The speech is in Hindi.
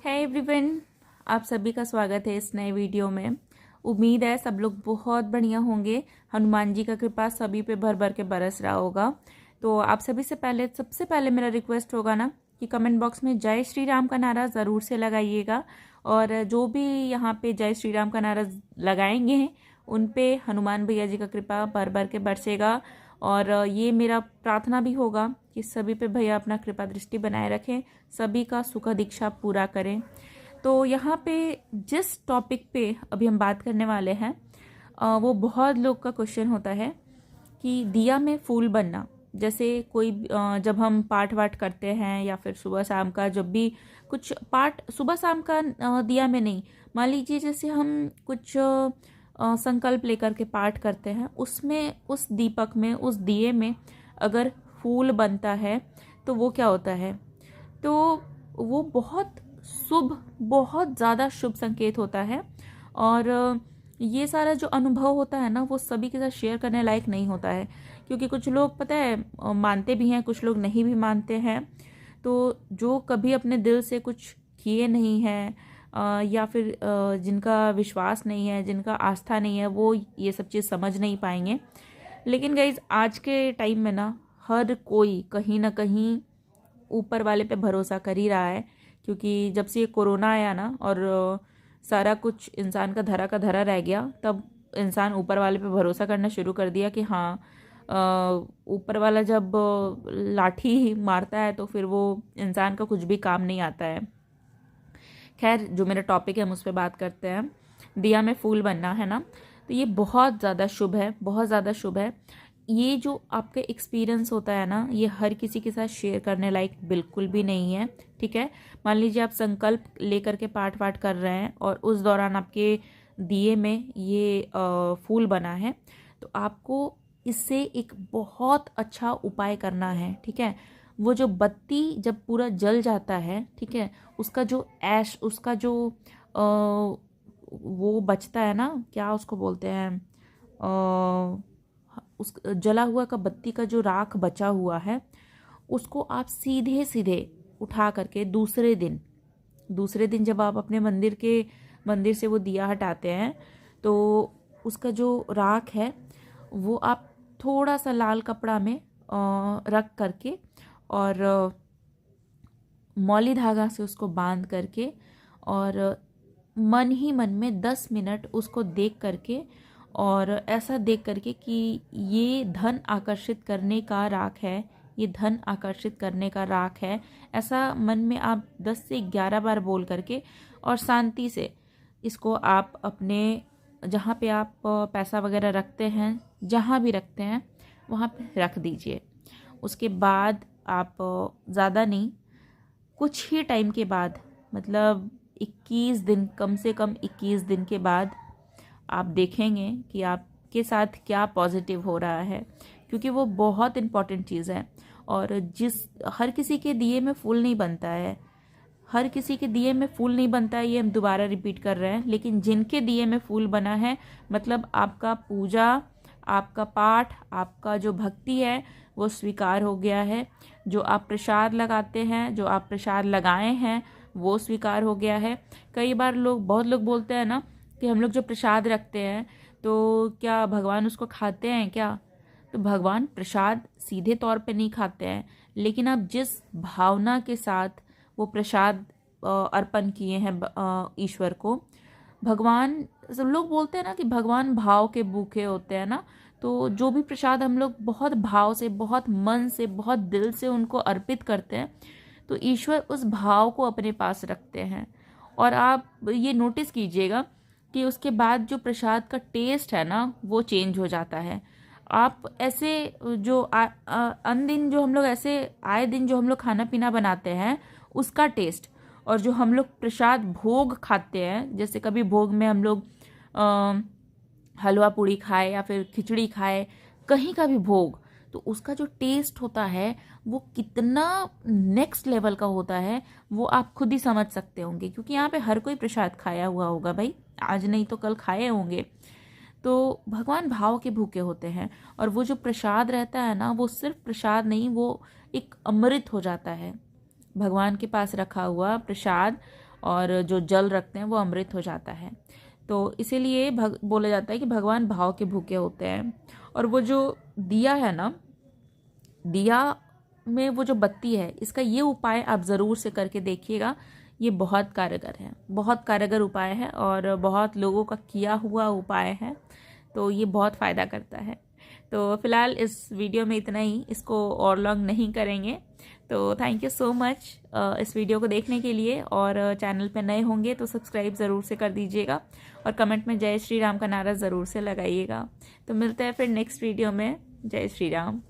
है एवरीवन, आप सभी का स्वागत है इस नए वीडियो में। उम्मीद है सब लोग बहुत बढ़िया होंगे। हनुमान जी का कृपा सभी पे भर भर के बरस रहा होगा। तो आप सभी से पहले सबसे पहले मेरा रिक्वेस्ट होगा ना कि कमेंट बॉक्स में जय श्री राम का नारा ज़रूर से लगाइएगा। और जो भी यहाँ पे जय श्री राम का नारा लगाएंगे उन पे हनुमान भैया जी का कृपा भर भर के बरसेगा। और ये मेरा प्रार्थना भी होगा कि सभी पे भैया अपना कृपा दृष्टि बनाए रखें, सभी का सुख दीक्षा पूरा करें। तो यहाँ पे जिस टॉपिक पे अभी हम बात करने वाले हैं वो बहुत लोग का क्वेश्चन होता है कि दिया में फूल बनना। जैसे कोई जब हम पाठ वाठ करते हैं या फिर सुबह शाम का जब भी कुछ पाठ सुबह शाम का दिया में नहीं, मान लीजिए जैसे हम कुछ संकल्प लेकर के पाठ करते हैं, उसमें उस दीपक में उस दिए में अगर फूल बनता है तो वो क्या होता है, तो वो बहुत शुभ, बहुत ज़्यादा शुभ संकेत होता है। और ये सारा जो अनुभव होता है ना वो सभी के साथ शेयर करने लायक नहीं होता है, क्योंकि कुछ लोग पता है मानते भी हैं, कुछ लोग नहीं भी मानते हैं। तो जो कभी अपने दिल से कुछ किए नहीं हैं या फिर जिनका विश्वास नहीं है, जिनका आस्था नहीं है, वो ये सब चीज़ समझ नहीं पाएंगे। लेकिन गाइज आज के टाइम में ना हर कोई कहीं ना कहीं ऊपर वाले पे भरोसा कर ही रहा है, क्योंकि जब से ये कोरोना आया ना और सारा कुछ इंसान का धरा रह गया, तब इंसान ऊपर वाले पे भरोसा करना शुरू कर दिया कि हाँ ऊपर वाला जब लाठी मारता है तो फिर वो इंसान का कुछ भी काम नहीं आता है। खैर, जो मेरा टॉपिक है हम उस पर बात करते हैं। दिया में फूल बनना है ना, तो ये बहुत ज़्यादा शुभ है, बहुत ज़्यादा शुभ है। ये जो आपका एक्सपीरियंस होता है ना, ये हर किसी के साथ शेयर करने लायक बिल्कुल भी नहीं है। ठीक है, मान लीजिए आप संकल्प लेकर के पाठ वाठ कर रहे हैं और उस दौरान आपके दिए में ये फूल बना है, तो आपको इससे एक बहुत अच्छा उपाय करना है। ठीक है, वो जो बत्ती जब पूरा जल जाता है, ठीक है, उसका जो ऐश, उसका जो वो बचता है ना, क्या उसको बोलते हैं, उस जला हुआ का बत्ती का जो राख बचा हुआ है, उसको आप सीधे सीधे उठा करके दूसरे दिन जब आप अपने मंदिर से वो दिया हटाते हैं, तो उसका जो राख है वो आप थोड़ा सा लाल कपड़ा में रख करके और मौली धागा से उसको बांध करके और मन ही मन में 10 मिनट उसको देख करके और ऐसा देख करके कि ये धन आकर्षित करने का राख है, ये धन आकर्षित करने का राख है, ऐसा मन में आप 10 से 11 बार बोल करके और शांति से इसको आप अपने जहाँ पे आप पैसा वगैरह रखते हैं, जहाँ भी रखते हैं वहाँ पे रख दीजिए। उसके बाद आप ज़्यादा नहीं, कुछ ही टाइम के बाद, मतलब 21 दिन, कम से कम 21 दिन के बाद आप देखेंगे कि आपके साथ क्या पॉजिटिव हो रहा है, क्योंकि वो बहुत इम्पॉर्टेंट चीज़ है। और हर किसी के दिए में फूल नहीं बनता है, हर किसी के दिए में फूल नहीं बनता है, ये हम दोबारा रिपीट कर रहे हैं। लेकिन जिनके दिए में फूल बना है, मतलब आपका पूजा, आपका पाठ, आपका जो भक्ति है वो स्वीकार हो गया है। जो आप प्रसाद लगाते हैं, जो आप प्रसाद लगाए हैं वो स्वीकार हो गया है। कई बार बहुत लोग बोलते हैं ना कि हम लोग जो प्रसाद रखते हैं तो क्या भगवान उसको खाते हैं क्या? तो भगवान प्रसाद सीधे तौर पे नहीं खाते हैं, लेकिन आप जिस भावना के साथ वो प्रसाद अर्पण किए हैं ईश्वर को, भगवान, सब लोग बोलते हैं ना कि भगवान भाव के भूखे होते हैं ना, तो जो भी प्रसाद हम लोग बहुत भाव से, बहुत मन से, बहुत दिल से उनको अर्पित करते हैं, तो ईश्वर उस भाव को अपने पास रखते हैं। और आप ये नोटिस कीजिएगा कि उसके बाद जो प्रसाद का टेस्ट है ना वो चेंज हो जाता है। आप ऐसे जो अन दिन जो हम लोग ऐसे आए दिन जो हम लोग खाना पीना बनाते हैं उसका टेस्ट, और जो हम लोग प्रसाद भोग खाते हैं, जैसे कभी भोग में हम लोग हलवा पूड़ी खाए या फिर खिचड़ी खाए, कहीं का भी भोग, तो उसका जो टेस्ट होता है वो कितना नेक्स्ट लेवल का होता है वो आप खुद ही समझ सकते होंगे, क्योंकि यहाँ पे हर कोई प्रसाद खाया हुआ होगा भाई, आज नहीं तो कल खाए होंगे। तो भगवान भाव के भूखे होते हैं, और वो जो प्रसाद रहता है ना वो सिर्फ प्रसाद नहीं, वो एक अमृत हो जाता है। भगवान के पास रखा हुआ प्रसाद और जो जल रखते हैं वो अमृत हो जाता है। तो इसीलिए बोला जाता है कि भगवान भाव के भूखे होते हैं। और वो जो दिया है ना, दिया में वो जो बत्ती है, इसका ये उपाय आप ज़रूर से करके देखिएगा। ये बहुत कारगर है, बहुत कारगर उपाय है और बहुत लोगों का किया हुआ उपाय है, तो ये बहुत फ़ायदा करता है। तो फिलहाल इस वीडियो में इतना ही, इसको और लॉन्ग नहीं करेंगे। तो थैंक यू सो मच इस वीडियो को देखने के लिए। और चैनल पे नए होंगे तो सब्सक्राइब ज़रूर से कर दीजिएगा और कमेंट में जय श्री राम का नारा ज़रूर से लगाइएगा। तो मिलते हैं फिर नेक्स्ट वीडियो में। जय श्री राम।